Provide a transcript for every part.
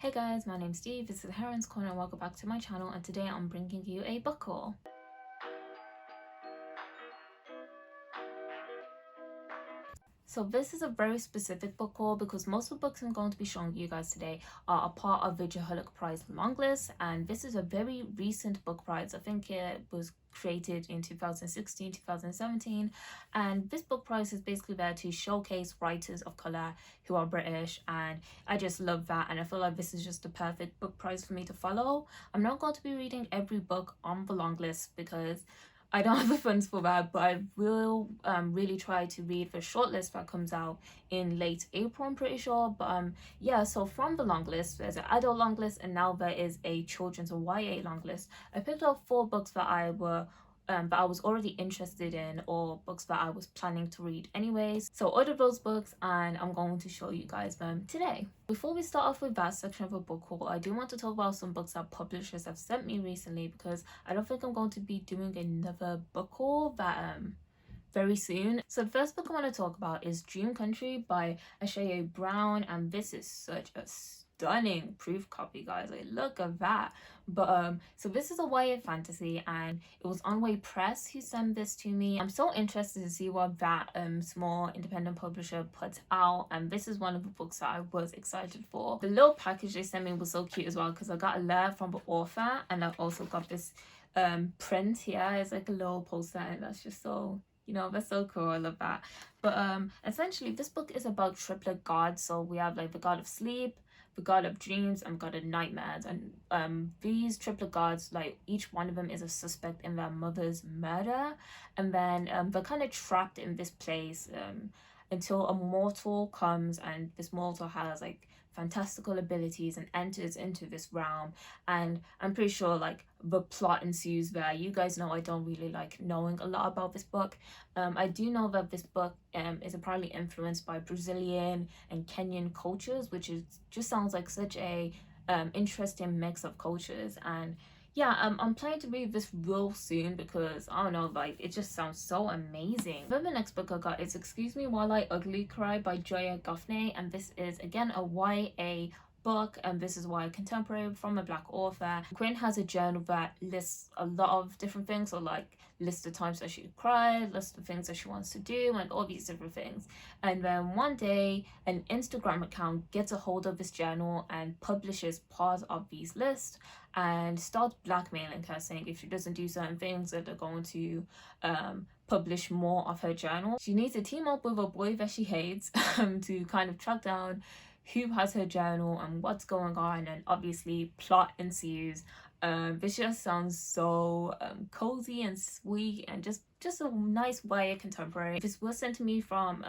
Hey guys, my name's Steve, this is Heroine's Corner and welcome back to my channel, and today I'm bringing you a book haul. So this is a very specific book haul because most of the books I'm going to be showing you guys today are a part of the Jhalak Prize long list, and this is a very recent book prize. I think it was created in 2016, 2017, and this book prize is basically there to showcase writers of color who are British, and I just love that, and I feel like this is just the perfect book prize for me to follow. I'm not going to be reading every book on the long list because I don't have the funds for that, but I will really try to read the shortlist that comes out in late April, I'm pretty sure. But yeah, so from the long list, there's an adult long list, and now there is a children's or YA long list. I picked up 4 books that I was already interested in, or books that I was planning to read anyways. So ordered those books and I'm going to show you guys them today. Before we start off with that section of a book haul, I do want to talk about some books that publishers have sent me recently, because I don't think I'm going to be doing another book haul that very soon. So the first book I want to talk about is Dream Country by Ashay Brown, and this is such a stunning proof copy, guys. Like, look at that. But so this is a YA fantasy, and it was Onway Press who sent this to me. I'm so interested to see what that small independent publisher puts out, and this is one of the books that I was excited for. The little package they sent me was so cute as well, because I got a letter from the author, and I also got this print here. It's like a little poster, and that's just so, you know, that's so cool. I love that. But essentially this book is about triplet gods. So we have like the god of sleep, the god of dreams, and god of nightmares, and these triplet gods, like each one of them is a suspect in their mother's murder, and then they're kind of trapped in this place until a mortal comes, and this mortal has like fantastical abilities and enters into this realm. And I'm pretty sure like the plot ensues there. You guys know I don't really like knowing a lot about this book. I do know that this book is apparently influenced by Brazilian and Kenyan cultures, which is just sounds like such a interesting mix of cultures. And yeah, I'm planning to read this real soon because I don't know, like it just sounds so amazing. Then the next book I got is Excuse Me While I Ugly Cry by Joya Gaffney, and this is again a YA book, and this is YA contemporary from a black author. Quinn has a journal that lists a lot of different things, so like lists the times that she cried, lists the things that she wants to do, and all these different things. And then one day an Instagram account gets a hold of this journal and publishes part of these lists and starts blackmailing her, saying if she doesn't do certain things that they're going to publish more of her journal. She needs to team up with a boy that she hates to kind of track down who has her journal and what's going on, and obviously plot ensues. This just sounds so cozy and sweet, and just a nice YA contemporary. This was sent to me from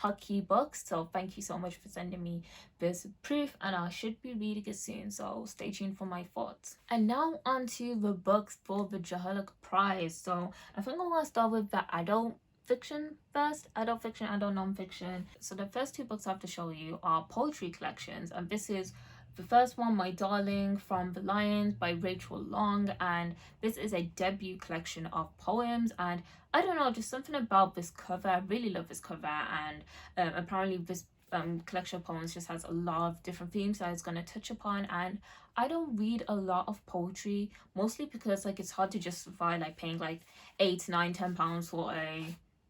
Hotkey Books, so thank you so much for sending me this proof, and I should be reading it soon, so stay tuned for my thoughts. And now on to the books for the Jhalak Prize. So I think I'm gonna start with the adult fiction first. Adult fiction, adult non-fiction. So the first 2 books I have to show you are poetry collections, and this is the first one, My Darling from the Lions by Rachel Long, and this is a debut collection of poems. And I don't know, just something about this cover. I really love this cover, and apparently this collection of poems just has a lot of different themes that I was going to touch upon. And I don't read a lot of poetry, mostly because like it's hard to justify like paying like £8, £9, £10 for a,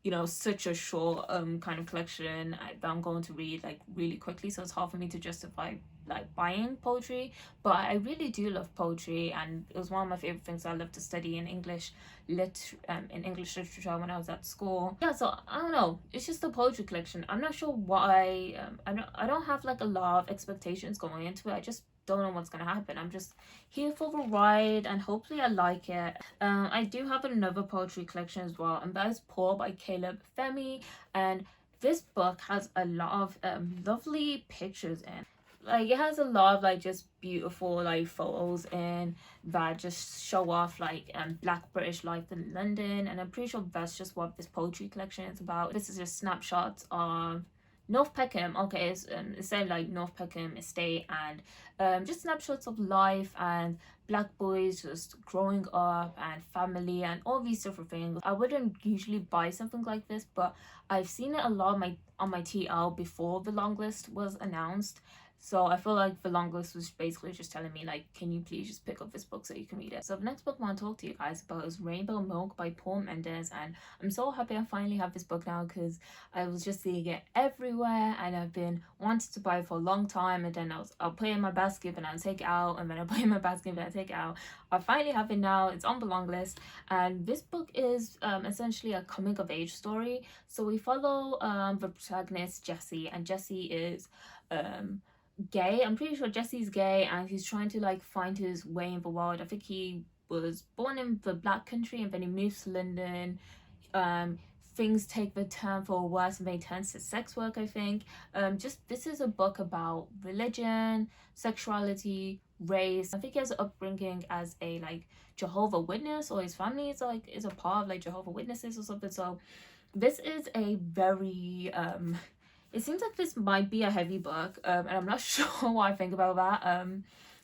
you know, such a short kind of collection that I'm going to read like really quickly. So it's hard for me to justify like buying poetry, but I really do love poetry, and it was one of my favorite things I love to study in English literature when I was at school. Yeah, so I don't know, it's just a poetry collection. I'm not sure why. I don't have like a lot of expectations going into it. I just don't know what's gonna happen. I'm just here for the ride, and hopefully I like it. I do have another poetry collection as well, and that is Poor by Caleb Femi, and this book has a lot of lovely pictures in. Like it has a lot of like just beautiful like photos in that just show off like black British life in London, and I'm pretty sure that's just what this poetry collection is about. This is just snapshots of North Peckham. Okay, it's saying like North Peckham estate, and just snapshots of life and black boys just growing up and family and all these different things. I wouldn't usually buy something like this, but I've seen it a lot on my TL before the long list was announced. So I feel like the longlist was basically just telling me like, can you please just pick up this book so you can read it. So the next book I want to talk to you guys about is Rainbow Milk by Paul Mendez, and I'm so happy I finally have this book now because I was just seeing it everywhere and I've been wanting to buy it for a long time, and then I'll put it in my basket and I'll take it out, and then I'll put it in my basket and I'll take it out. I finally have it now. It's on the long list, and this book is essentially a coming of age story. So we follow the protagonist Jesse, and Jesse is gay. I'm pretty sure Jesse's gay, and he's trying to like find his way in the world. I think he was born in the black country and then he moves to London. Things take the turn for worse and they turn to sex work, I think. Just this is a book about religion, sexuality, race. I think he has an upbringing as a like Jehovah Witness, or his family is a part of like Jehovah Witnesses or something. So this is a very it seems like this might be a heavy book, and I'm not sure what I think about that,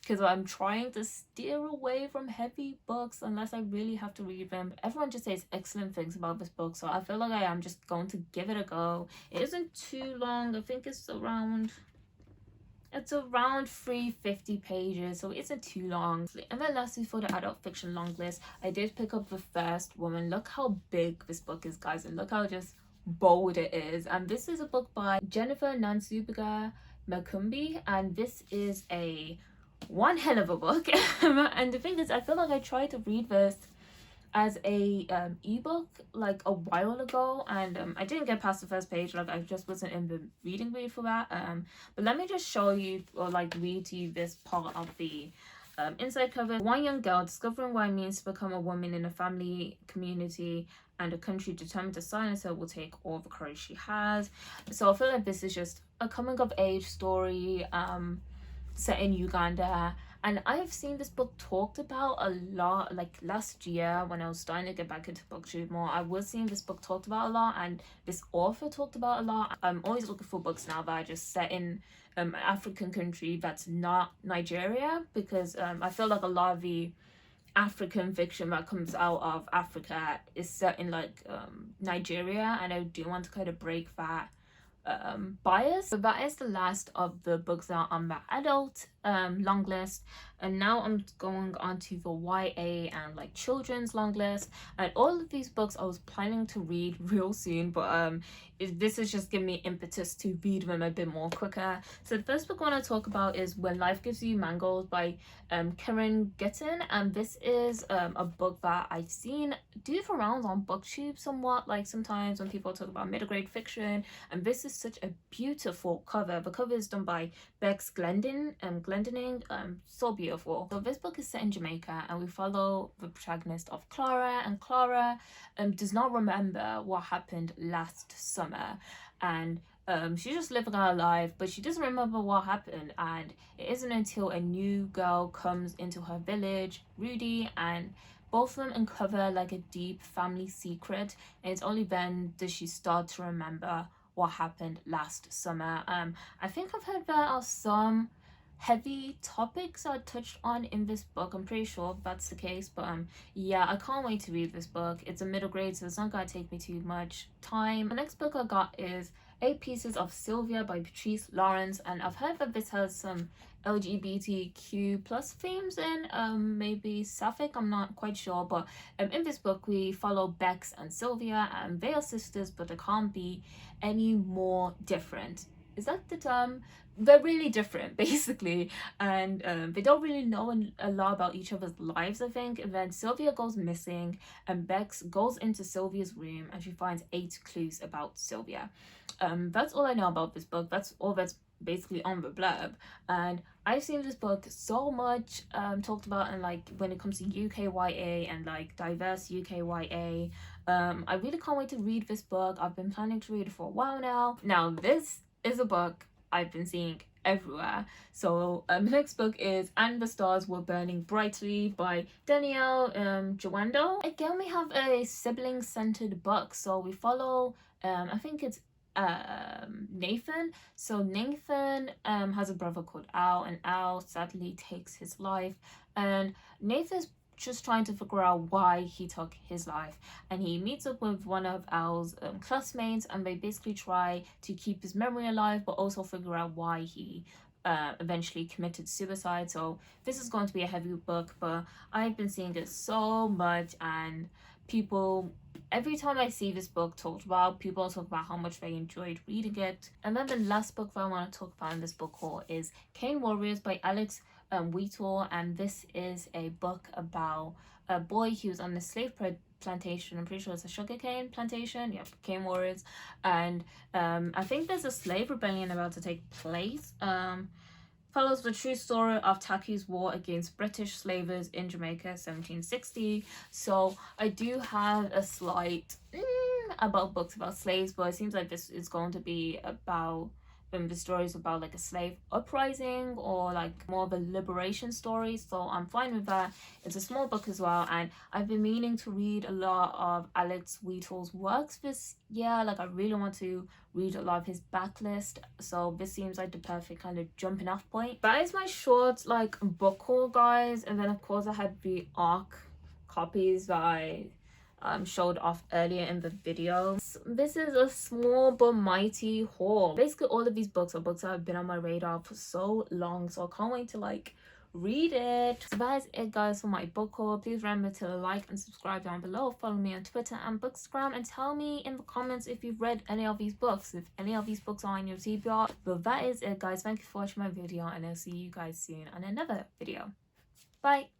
because I'm trying to steer away from heavy books unless I really have to read them. Everyone just says excellent things about this book, so I feel like I am just going to give it a go. It isn't too long. I think it's around 350 pages, so it isn't too long. And then lastly, for the adult fiction long list, I did pick up The First Woman. Look how big this book is, guys, and look how just bold it is. And this is a book by Jennifer Nansubiga Makumbi, and this is a one hell of a book. And the thing is, I feel like I tried to read this as a ebook like a while ago, and I didn't get past the first page. Like, I just wasn't in the reading mood for that. But let me just show you, or like read to you, this part of the inside cover. One young girl discovering what it means to become a woman in a family, community, and a country determined to silence her will take all the courage she has. So I feel like this is just a coming of age story set in Uganda. And I've seen this book talked about a lot, like last year when I was starting to get back into booktube more. I was seeing this book talked about a lot, and this author talked about a lot. I'm always looking for books now that are just set in an African country that's not Nigeria, because I feel like a lot of the African fiction that comes out of Africa is set in like Nigeria, and I do want to kind of break that bias. So that is the last of the books that are on the adult long list, and now I'm going on to the YA and like children's long list. And all of these books I was planning to read real soon, but this is just giving me impetus to read them a bit more quicker. So the first book I want to talk about is When Life Gives You Mangold by Karen Gittin, and this is a book that I've seen do the rounds on booktube somewhat, like sometimes when people talk about middle grade fiction. And this is such a beautiful cover. The cover is done by Bex Glendening, so beautiful. So this book is set in Jamaica, and we follow the protagonist of Clara, and Clara does not remember what happened last summer, and she's just living her life, but she doesn't remember what happened. And it isn't until a new girl comes into her village, Rudy, and both of them uncover like a deep family secret, and it's only then does she start to remember what happened last summer. I think I've heard there are some heavy topics are touched on in this book. I'm pretty sure that's the case, but yeah, I can't wait to read this book. It's a middle grade, so it's not gonna take me too much time. The next book I got is 8 Pieces of Silvia by Patrice Lawrence, and I've heard that this has some LGBTQ plus themes in maybe sapphic, I'm not quite sure. But in this book we follow Bex and Silvia, and they are sisters, but they can't be any more different. Is that the term? They're really different basically, and they don't really know a lot about each other's lives, I think. And then Silvia goes missing, and Bex goes into Silvia's room and she finds 8 clues about Silvia. That's all I know about this book. That's all that's basically on the blurb, and I've seen this book so much talked about, and like when it comes to UKYA and like diverse UKYA. I really can't wait to read this book. I've been planning to read it for a while now. Now this is a book I've been seeing everywhere. So the next book is And the Stars Were Burning Brightly by Danielle Jawando. Again, we have a sibling-centered book. So we follow I think it's Nathan. So Nathan has a brother called Al, and Al sadly takes his life, and Nathan's just trying to figure out why he took his life. And he meets up with one of Al's classmates, and they basically try to keep his memory alive but also figure out why he eventually committed suicide. So this is going to be a heavy book, but I've been seeing it so much, and people, every time I see this book talked about, people talk about how much they enjoyed reading it. And then the last book that I want to talk about in this book haul is Cane Warriors by Alex Wheatle, and this is a book about a boy who was on the slave plantation. I'm pretty sure it's a sugarcane plantation. Yeah, cane warriors. And I think there's a slave rebellion about to take place. Follows the true story of Taku's war against British slavers in Jamaica 1760. So I do have a slight about books about slaves, but it seems like this is going to be about the stories about like a slave uprising or like more of a liberation story, so I'm fine with that. It's a small book as well, and I've been meaning to read a lot of Alex Wheatle's works this year. Like I really want to read a lot of his backlist, so this seems like the perfect kind of jumping off point. That is my short like book haul, guys. And then of course I had the ARC copies that I showed off earlier in the video. This is a small but mighty haul. Basically all of these books are books that have been on my radar for so long, so I can't wait to like read it. So that is it, guys, for my book haul. Please remember to like and subscribe down below. Follow me on Twitter and Bookstagram, and tell me in the comments if you've read any of these books, if any of these books are on your TBR. But that is it, guys. Thank you for watching my video, and I'll see you guys soon on another video. Bye.